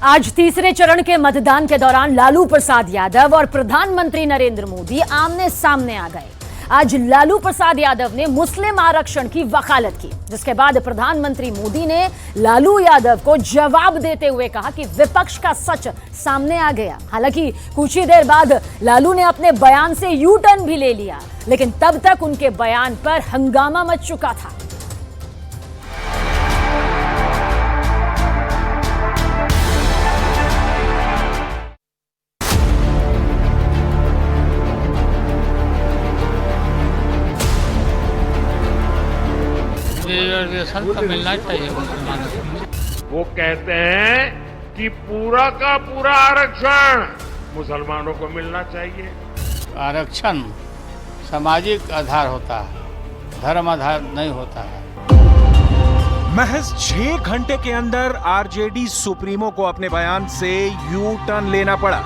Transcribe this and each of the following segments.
आज तीसरे चरण के मतदान के दौरान लालू प्रसाद यादव और प्रधानमंत्री नरेंद्र मोदी आमने सामने आ गए। आज लालू प्रसाद यादव ने मुस्लिम आरक्षण की वकालत की, जिसके बाद प्रधानमंत्री मोदी ने लालू यादव को जवाब देते हुए कहा कि विपक्ष का सच सामने आ गया। हालांकि कुछ ही देर बाद लालू ने अपने बयान से यू टर्न भी ले लिया, लेकिन तब तक उनके बयान पर हंगामा मच चुका था। रिजर्वेशन तो मिलना चाहिए मुसलमानों को। वो कहते हैं कि पूरा का पूरा आरक्षण मुसलमानों को मिलना चाहिए। आरक्षण सामाजिक आधार होता है, धर्म आधार नहीं होता है। महज 6 घंटे के अंदर आरजेडी सुप्रीमो को अपने बयान से यू टर्न लेना पड़ा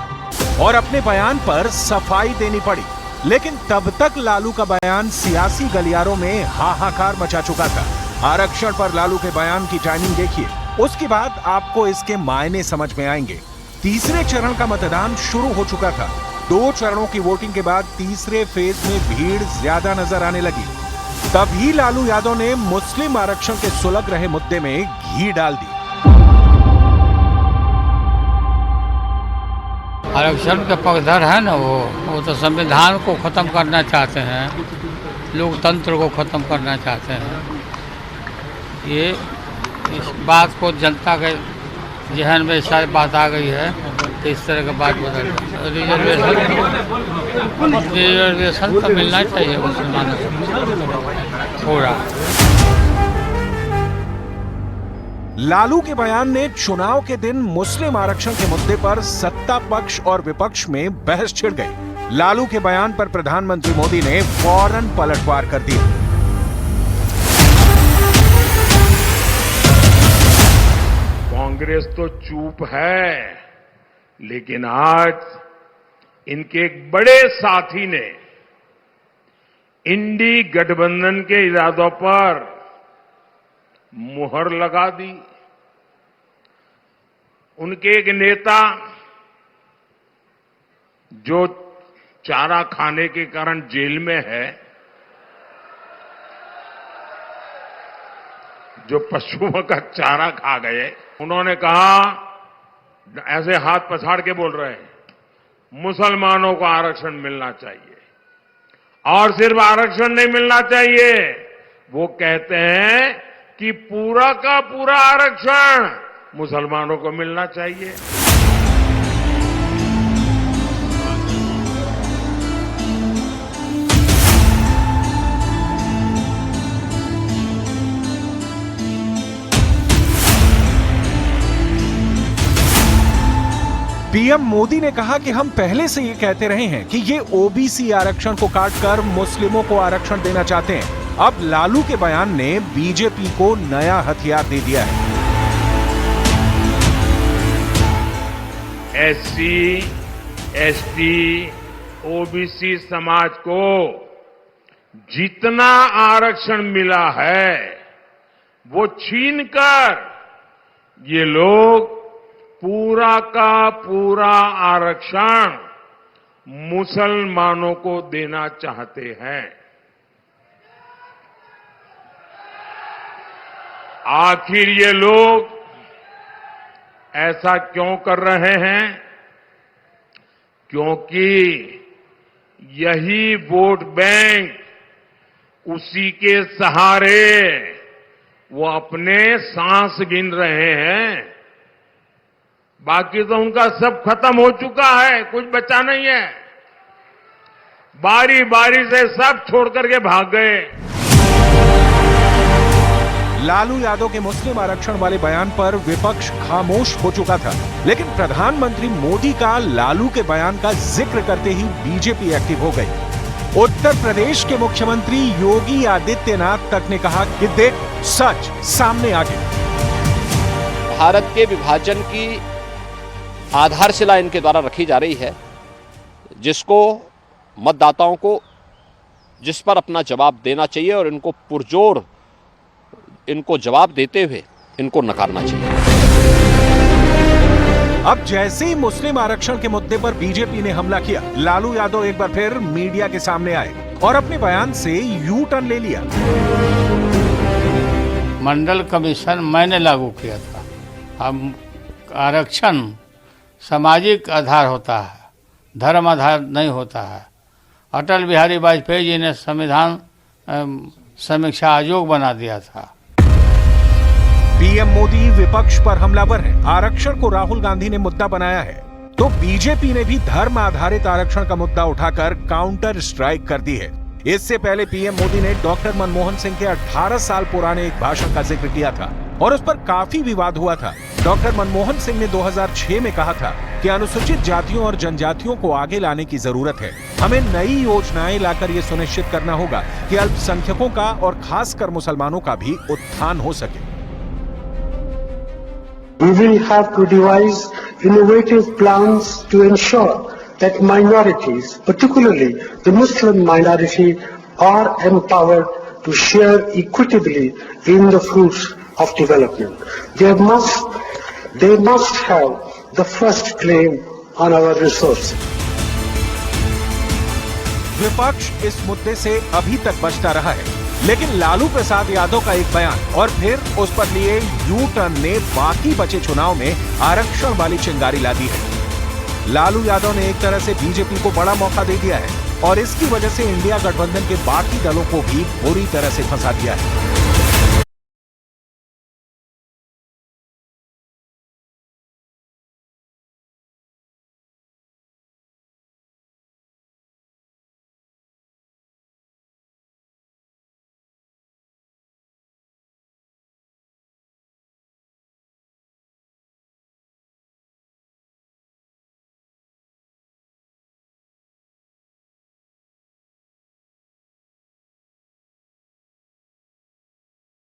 और अपने बयान पर सफाई देनी पड़ी। लेकिन तब तक लालू का बयान सियासी गलियारों में हाहाकार मचा चुका था। आरक्षण पर लालू के बयान की टाइमिंग देखिए, उसके बाद आपको इसके मायने समझ में आएंगे। तीसरे चरण का मतदान शुरू हो चुका था। 2 चरणों की वोटिंग के बाद तीसरे फेज में भीड़ ज्यादा नजर आने लगी। तभी लालू यादव ने मुस्लिम आरक्षण के सुलग रहे मुद्दे में घी डाल दी। आरक्षण के पक्षधर है ना, वो तो संविधान को खत्म करना चाहते हैं, लोकतंत्र को खत्म करना चाहते हैं। ये इस बात को जनता के जहन में शायद बात आ गई है, तो इस तरह की बात बदल रिजर्वेशन तो मिलना चाहिए मुसलमानों को पूरा। लालू के बयान ने चुनाव के दिन मुस्लिम आरक्षण के मुद्दे पर सत्ता पक्ष और विपक्ष में बहस छिड़ गई। लालू के बयान पर प्रधानमंत्री मोदी ने फौरन पलटवार कर दिया। कांग्रेस तो चुप है, लेकिन आज इनके एक बड़े साथी ने इंडी गठबंधन के इरादों पर मुहर लगा दी। उनके एक नेता जो चारा खाने के कारण जेल में है, जो पशुओं का चारा खा गए, उन्होंने कहा, ऐसे हाथ पछाड़ के बोल रहे हैं, मुसलमानों को आरक्षण मिलना चाहिए। और सिर्फ आरक्षण नहीं मिलना चाहिए, वो कहते हैं कि पूरा का पूरा आरक्षण मुसलमानों को मिलना चाहिए। पीएम मोदी ने कहा कि हम पहले से ये कहते रहे हैं कि ये ओबीसी आरक्षण को काटकर मुस्लिमों को आरक्षण देना चाहते हैं। अब लालू के बयान ने बीजेपी को नया हथियार दे दिया है। एससी, एसटी, ओबीसी समाज को जितना आरक्षण मिला है, वो छीनकर ये लोग पूरा का पूरा आरक्षण मुसलमानों को देना चाहते हैं। आखिर ये लोग ऐसा क्यों कर रहे हैं? क्योंकि यही वोट बैंक, उसी के सहारे वो अपने सांस गिन रहे हैं। बाकी तो उनका सब खत्म हो चुका है, कुछ बचा नहीं है। बारी बारी से सब छोड़ करके भाग गए। लालू यादव के मुस्लिम आरक्षण वाले बयान पर विपक्ष खामोश हो चुका था, लेकिन प्रधानमंत्री मोदी का लालू के बयान का जिक्र करते ही बीजेपी एक्टिव हो गई। उत्तर प्रदेश के मुख्यमंत्री योगी आदित्यनाथ तक ने कहा कि देख, सच सामने आ गया। भारत के विभाजन की आधारशिला इनके द्वारा रखी जा रही है, जिसको मतदाताओं को जिस पर अपना जवाब देना चाहिए और इनको पुरजोर इनको जवाब देते हुए इनको नकारना चाहिए। अब जैसे ही मुस्लिम आरक्षण के मुद्दे पर बीजेपी ने हमला किया, लालू यादव एक बार फिर मीडिया के सामने आए और अपने बयान से यू टर्न ले लिया। मंडल कमीशन मैंने लागू किया था। अब आरक्षण सामाजिक आधार होता है, धर्म आधार नहीं होता है। अटल बिहारी वाजपेयी जी ने संविधान समीक्षा आयोग बना दिया था। पीएम मोदी विपक्ष पर हमलावर है। आरक्षण को राहुल गांधी ने मुद्दा बनाया है, तो बीजेपी ने भी धर्म आधारित आरक्षण का मुद्दा उठाकर काउंटर स्ट्राइक कर दी है। इससे पहले पीएम मोदी ने डॉक्टर मनमोहन सिंह के 18 साल पुराने एक भाषण का जिक्र किया था और उस पर काफी विवाद हुआ था। डॉक्टर मनमोहन सिंह ने 2006 में कहा था कि अनुसूचित जातियों और जनजातियों को आगे लाने की जरूरत है। हमें नई योजनाएं लाकर ये सुनिश्चित करना होगा कि अल्पसंख्यकों का और खासकर मुसलमानों का भी उत्थान हो सके। We will have to devise innovative plans to ensure that minorities, particularly the Muslim minority, are empowered to share equitably in the fruits of development. They must have the first claim on our resources. विपक्ष इस मुद्दे से अभी तक बचता रहा है, लेकिन लालू प्रसाद यादव का एक बयान और फिर उस पर लिए यू टर्न ने बाकी बचे चुनाव में आरक्षण वाली चिंगारी ला दी है। लालू यादव ने एक तरह से बीजेपी को बड़ा मौका दे दिया है और इसकी वजह से इंडिया गठबंधन के बाकी दलों को भी बुरी तरह से फंसा दिया है।